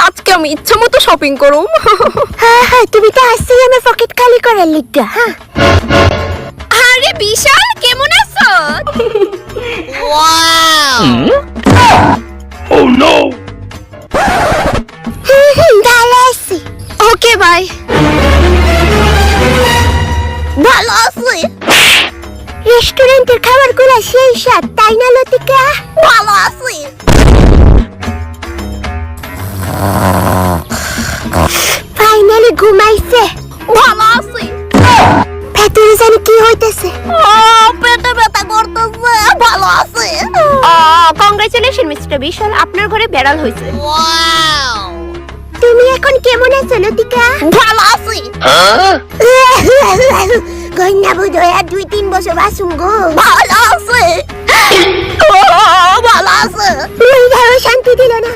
আজকে আমি ইচ্ছা মতো শপিং করুম। হ্যাঁ হ্যাঁ, তুমি তো আসছেই আমার পকেট খালি করার লিগা। হ্যাঁ আরে বিশাল, কেমন আছো? Oh no! ভালো আছি। Okay bye. ভালো আছি। রেস্টুরেন্টের খাবারগুলো সেই স্বাদ, তাই না লতিকা? ভালো আছি। ফাইনালি ঘুমাইছে। ভালো আছি। ভেতরে জানি কি হইতেছে। পেটে ব্যথা করতেছে। ভালো আছে। কংগ্রেচুলেশন মিস্টার বিশাল, আপনার ঘরে বেড়াল হয়েছে। তুমি এখন কেমন আছো লতিকা? ভালো আছি। কন্যা বোধ হয় আর 2-3 বছর বাসুম গো। ভালো আছে। ভালো আছে। শান্তি দিল না।